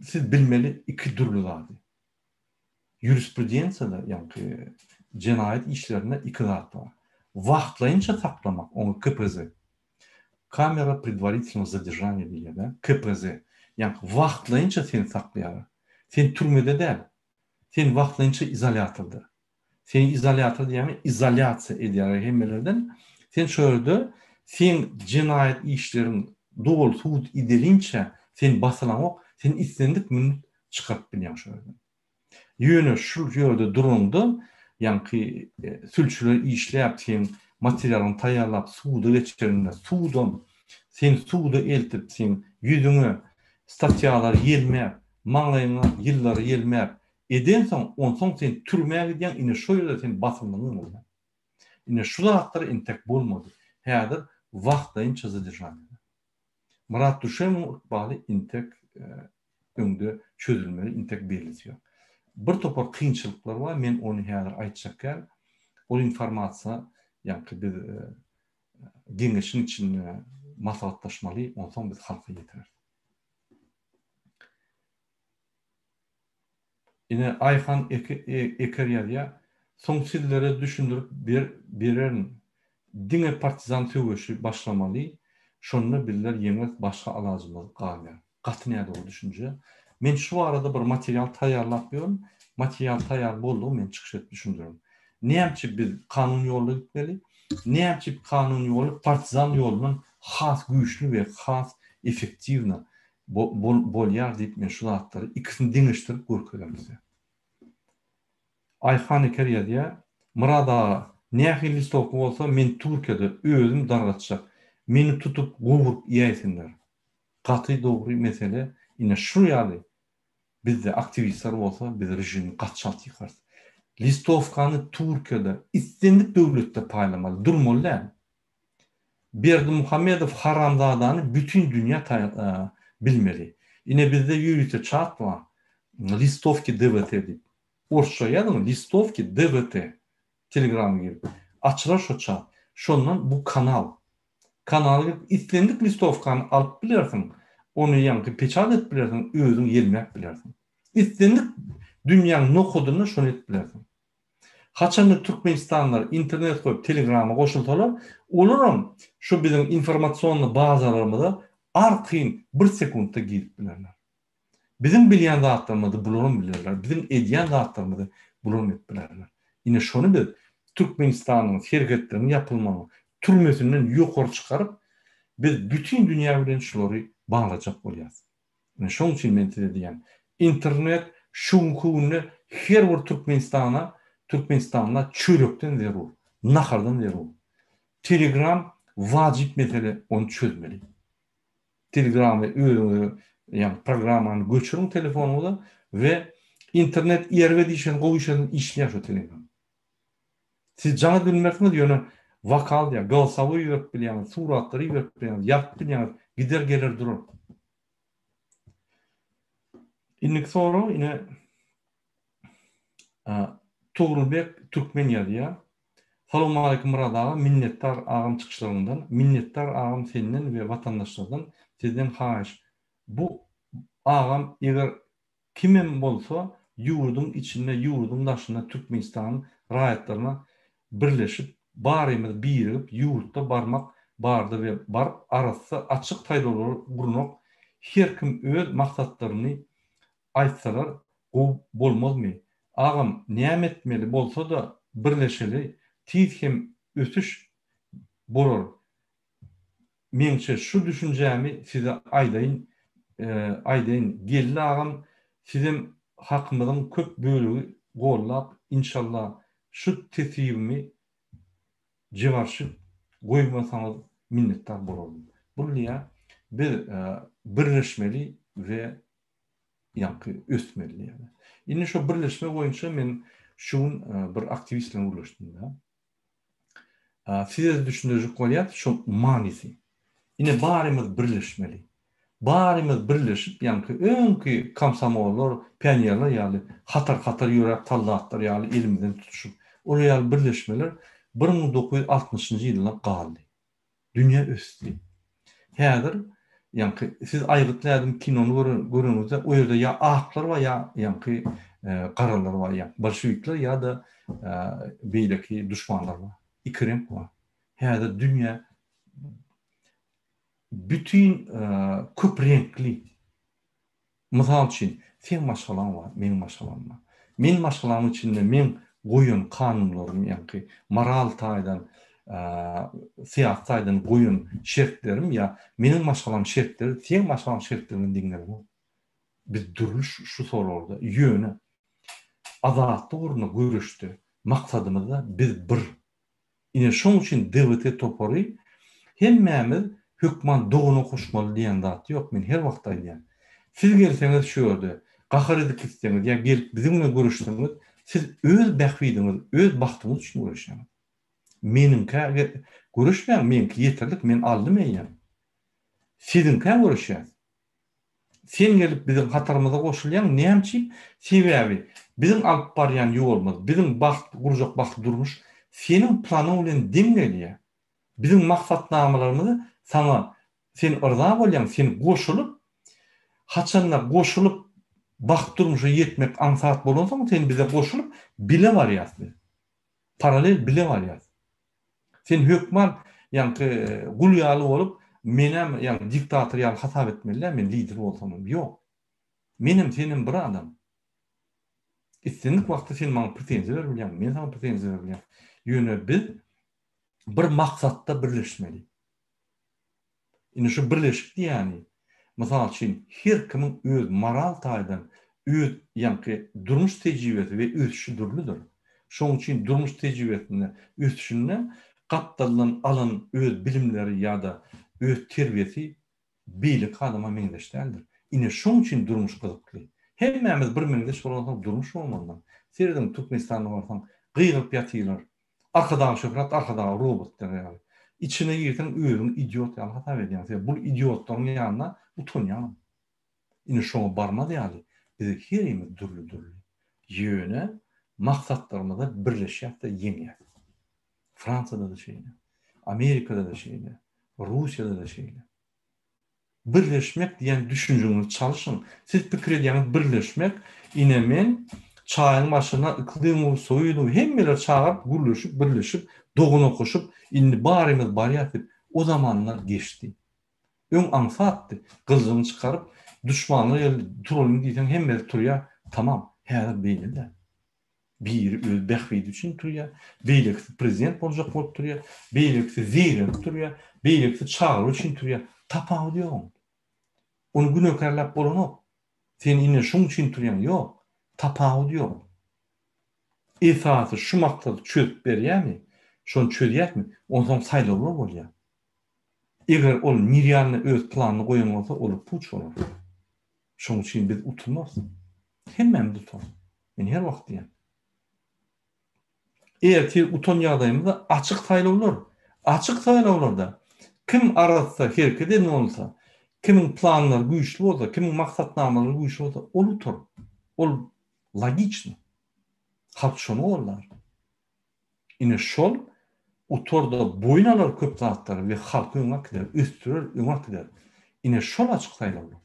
siz bilmeli iki türlü vardı. Jurisprudentsiyada yani cinayet işlerine iki zat var. Vaktlayınca saklamak, onu KPZ. Kamera предварительного задержания diye de KPZ. Yani vaktlayınca seni saklayar. Sen türmede değil. Sen vaktlayınca izolatorda. Seni izolator diyemi izolasiya ediyor hemmelerden. Sen şöyle sen cinayet işlerin doğru suud edilince sen basılamak, sen istendik minut çıkartıp biliyorsun şöyle. Yönü şu yerde durumda yani ki sülçüler işleyip sen materyalını tayarlap suudu geçerinde suudun sen suudu eltip sen yüzünü statyalar yelmeyip mağlayına yılları yelmeyip eden son ondan sen türmeye giden yine şöyle sen basılmanın oluyor. Yine şu zaatları intek bulmadı. Heyadır vaktayın çözüleceğini. Murat Düşemin bağlı intek öngde çözülmeli intek belirtiyor. Bir topar kıyınçılıklar var. Men onu heyadır aytçakken o informasiya yani bir genişin içinde maslahatlaşmalı ondan biz halka getirir. Yine Ayhan Ekeriya'ya son sizlere düşündürüp birerin dine partizan tüvüşü başlamalı. Şonunu bilirler yemek başka alacımız kalıyor. Katınaya doğru düşünce. Men şu arada bir materyal tayarlapıyorum. Materyal tayar bolluğu men çıkış et düşünüyorum. Neyemçi biz kanun yolu gitmeli. Neyemçi kanun yolu partizan yolunun has güçlü ve has efektivni bol yer deyip men şu atları ikisini dinleştirip görküyorum size. Ayhan Ekeriya diye Murada nähil listok bolsa men Türkiýede özüm dargatjak. Meni tutup govurup ýeýsinler. Gaty dogry mesele ine şu ýaly. Bizde aktivistler bolsa biz rejimi gatşalt ýykar. Listovkany Türkiýede istendik döwletde paýlamaly durmaly. Berdi Muhammedov haramzadany bütün dünýä bilmeli. Ine bizde ýürüýte çat var. Listovki DVT diýip. Orşa ýadyň listovki DVT Telegram'a girip açılar şu çat. Şondan bu kanalı istendik listovkanı alıp bilersin. Onu yankı peçat et bilersin. Özün yelmek bilersin. İstendik dünyanın nokodunu şunu et bilersin. Haçanlı Türkmenistanlar internet koyup Telegram'a koşultalar. Olurum şu bizim informasyonlu bazalarımızda arkayın bir sekundda girip bilerler. Bizim bilyen dağıtlarımızda bulurum bilirler. Bizim ediyen dağıtlarımızda bulurum et bilerler. Yine şunu bir Türkmenistan'ın hareketlerinin yapılmalı. Türmesinden yukarı çıkarıp biz bütün dünya bilen şuları bağlayacak olacağız. Yani şunun için ben size diyeyim. İnternet şunkunu her bir Türkmenistan'a çörükten zerur. Nahardan zerur. Telegram vacip mesele onu çözmeli. Telegram'ı yani programını göçürün telefonuna ve internet yerwe dişen goýuşan işleýär şu Telegram. Siz jaňa bilmersiniz ýöne vakal diýär, galsawy ýörüp bilýär, suratlary ýörüp bilýär, ýap bilýär, gider gelir durur. Innik sonra ine Tuğrulbek Türkmen ýazýar. Salamu aleykum Muradağa, minnettar ağam çıkışlarından, minnettar ağam senden ve vatandaşlardan sizden haýyş. Bu ağam eger kimem bolsa ýurdun içinde, ýurdun daşına Türkmenistan raýatlaryna birleşip, barymyz birigip ýurtda barmak bardy ve bar arasy açyk taýdalary gurmak, her kim öz maksatlaryny aýtsalar, o bolmazmy? Ağam näme etmeli bolsa da birleşeli, tiz hem ötüş bolar. Mençe şu düşünjämi size aýdaýyn. Geldi ağam, sizin hakymyzyň köp bölügi gollap, inşallah şu tesirimi jigarşyp goýmasaňyz minnettar bolarym. Bulyýa bir birleşmeli we ýa-ni ösmeli ýa-ni. Indi şu birleşme boýunça men şuň bir aktivistle ulaşdym da. Siz düşündürecek bolýar şu manisi. Ine barymyz birleşmeli. Barymyz birleşip ýa-ni öňki komsomollar, pionierler ýaly hatar ýörek tallatlar ýaly elimizden tutuşup oraya birleşmeler 1960-njy ýyllar galdy. Dünýä ösdi. Häzir ýa-ni siz aýrytladym kinony görüňizde o ýerde ýa aklar we ýa-ni garalar var ýa bolşewikler ýa-da beýleki düşmanlar var. İki renk var. Häzir dünýä bütün köp renkli. Mysal üçin sen maşgalan var, meň maşgalam var. Men maşgalam içinde men goýun kanunlarym ýa-ni moral taýdan siyasi taýdan goýun şertlerim ýa meniň maşgalam şertleri, sen maşgalam şertlerini diňlerim. Biz duruş şu sorularda ýöne azatly urna görüşdi. Maksadymyz da biz bir. Ine şoň üçin DWT topary hemmämiz hükman doğunu koşmaly diýen zat ýok. Men her wagt aýdýan. Siz gelseňiz şu ýerde gahar edip gitseňiz ýa gelip bizimle görüşdiňiz, siz öz bähwidiňiz, öz bagtyňyz üçin görüşýäňiz. Meninkä görüşmän, menki ýeterlik, men aldym eýän. Sizinkä görüşýäňiz. Sen gelip bizim hatarımıza koşulýan näçe sebäbi? Bizim alyp barýan ýolumyz, bizim bagt gurjak bagt durmuş, senin planyň bilen diň gelýär. Bizim maksatnamalarymyzy sana sen ırza bolýan, sen goşulyp haçanlar goşulyp bagt durmuşa ýetmek ansat bolansaň sen bize goşulyp bile barýasy. Paralel bile barýasy. Sen hökman ýa-ni gulýaly bolup menem ýa-ni diktator ýa-ni hasap etmeliler, men lider bolsam ýok. Menem senin bir adam. İstendik wagtda sen maňa pretensiýa berbilýän, men sana pretensiýa berbilýän. Ýöne biz bir maksatda birleşmeli. Ine şu birleşik diýäni, mysal üçin her kimiň öz moral taýdan, öz ýa-ni durmuş tejribesi we ösüşi durludur. Şoň üçin durmuş tejribesinde, ösüşinde gapdalan alan öz bilimleri ýa-da öz terbiyesi beýlik adama meňdeşdäldir. Ine şoň üçin durmuş gyzykly. Hemmämiz bir meňdeş bolansoň durmuş bolmaly. Serden Türkmenistanda barsaň gyýylyp ýatylar. Arkadaň şöhret, arkadaň robot der. İçine girsen özüň idiot ýaly hata edýän. Bu idiotlaryň ýanyna utanýan. Ine şoňa barmady ýaly. Biz herimiz durly. Ýöne maksatlarymyza birleşýär-de ýeňýär. Fransada da şeýle, Amerikada da şeýle, Russiýada da şeýle. Birleşmek diýen düşünjeniňiz çalışyň. Siz pikir edýäňiz birleşmek, ine men çaýyň başyna ykdymy soýudy, hemmeler çağıp, gurleşip, birleşip, doguna koşup, indi barymyz barýar. O zamanlar geçdi. Öň ansatdy. Gyzyny çykaryp, düşmanly turalım diýsen hemmeler turýar. Tamam, häzir beýle-de. Bir öz bähwidi üçin turýar, beýlekisi prezident boljak bolup turýar, beýlekisi zirent turýar, beýlekisi çağır üçin turýar. Tapagy ýok. Onu günökerläp bolanok. Sen ine şoň üçin turýan ýok. Tapagy ýok. Esasy şu maksady çözüp berýärmi? Şonu çözýärmi? Ondan saýlawlar bolýar. Eger ol nirýalny öz planyny goýan bolsa, ol puç bolar. Şoň üçin biz utanmaz. Hemmem tutar. Men her wagt diýen. Eğer ki uton ýagdaýymyzda açyk taýlawlar, açyk taýlawlarda kim arasda herkede ne olsa, kimin planlary güýçli bolsa, kimin maksatnamalary güýçli bolsa, ol utar. Ol logiçny. Halk şonu bollar. Ine şol utorda boyun alar köp zatlary we halky öňe gider, üstürer, öňe gider. Ine şol açyk taýlawlar.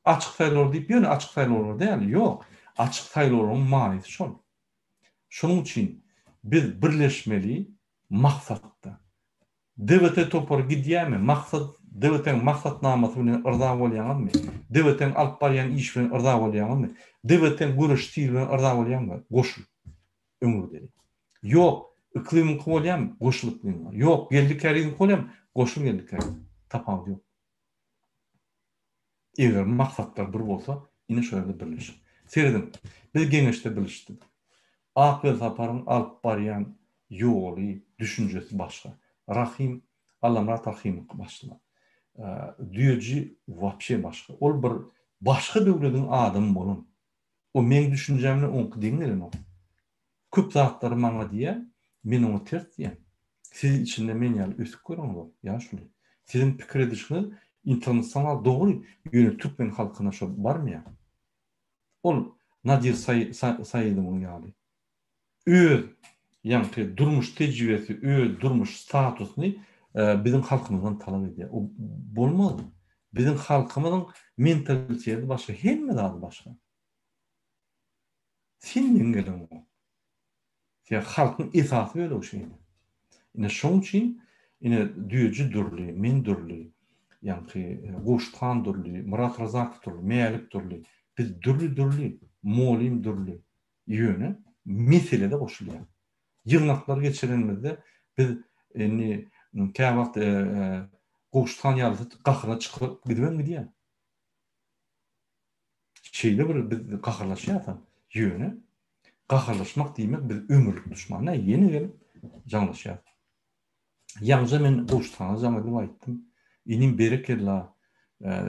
Açyk taýlawlar diýip ýöne açyk taýlawlar däl, ýok. Açyk taýlawlaryň maňysy şol. Şonuň üçin biz birleşmeli maksatda. Devlete topar gidýärmi? Maksat devletin maksatnamasy bilen ırza bolýanmy? Devletin alyp barýan iş bilen ırza bolýanmy? Devletin görüş stil bilen ırza bolýanmy? Goşul. Öňürde. Ýok, iklimim bolýanmy? Goşulyp bolýan. Ýok, geldik kärin bolýanmy? Goşul geldik kärin. Tapawut ýok. Eger maksatlar bir bolsa, ine şöyle birleşir. Seredim. Biz geňeşde birleşdik. Akıl saparyň alyp barýan ýoly, düşünjesi başga. Rahim, Allamra Rahim başla. Düýeci wapşe başga. Ol bir başga döwletiň adamy bolun. O men düşünjemle onky diňerin o. Köp zatlary maňa diýär, men onu ters diýen. Siz içinde men ýaly ösüp görüň o. Ýa şuly. Sizin pikir edişiniz internasional dogry ýöne Türkmen halkyna şo barmı? Ol Nadir Saýydyň ýaly. Öz ýa-ni durmuş tejribesi, öz durmuş statusyny bizim halkymyzdan talap edýär. O bolmaz. Bizim halkymyzyň mentaliteti başga, hemme zat başga. Sen gelen o. Ya halkyň esasy öyle o şey. Ine şoň üçin ine düýeci durly, men durly, ýa-ni Goştan durly, Murat Razak durly, Meýalik durly. Biz durly, Molim durly ýöne meselede goşulýar. Yığnaklar geçirenmizde biz käwagt Goştan ýaly gahyra çykyp gidibem diýär. Şeýle bir biz gahyrlaşýar ýöne. Gahyrlaşmak diýmek biz ömürlük düşman. Ýeni gelip jaňlaşýar. Ýalňa men Goştana jama diýip aýtdym. Inim berekella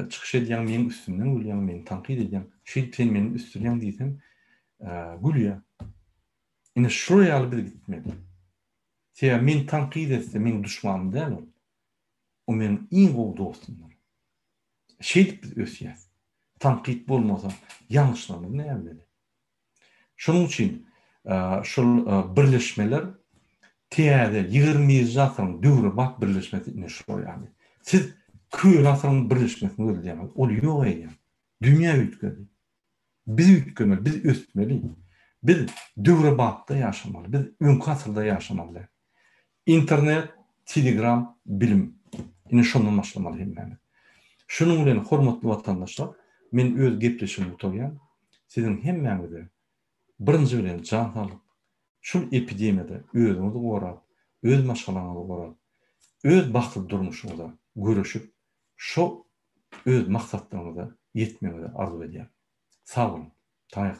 çykyş edýän men üstümden gülýän, men tanqid edýän. Şeýle men üstümden diýsem gülýär. Ine şuraya alıp gitmeli. Seýa men tanqid etse men düşmanım däl. O men iň gowy dostum. Şeýle biz ösýär. Tanqid bolmasa ýalňyşlamy näme? Şonuň üçin şol birleşmeler täze 20 ýasyň döwri bak birleşmesi ine şol ýaly. Siz köýül asyryň birleşmesini görýärsiz. Ol ýok eýär. Dünýä ütgedi. Biz ütgemeli, biz ösmeli. Biz döwre bakda ýaşamaly, biz öňkü asyrda ýaşamaly. İnternet, Telegram, bilim. Ine şondan başlamaly hemme. Şonuň bilen hormatly watandaşlar, men öz gepleşigimi utaýan, siziň hemmeňizde birinji bilen jan salyk. Şol epidemiýada özüňizi gorap, öz maşgalaňyzy gorap, öz bakty durmuşyňyza görüşüp, şo öz maksatlaryňyza ýetmeňizi arzu edýär. Sag bolun. Taýyk.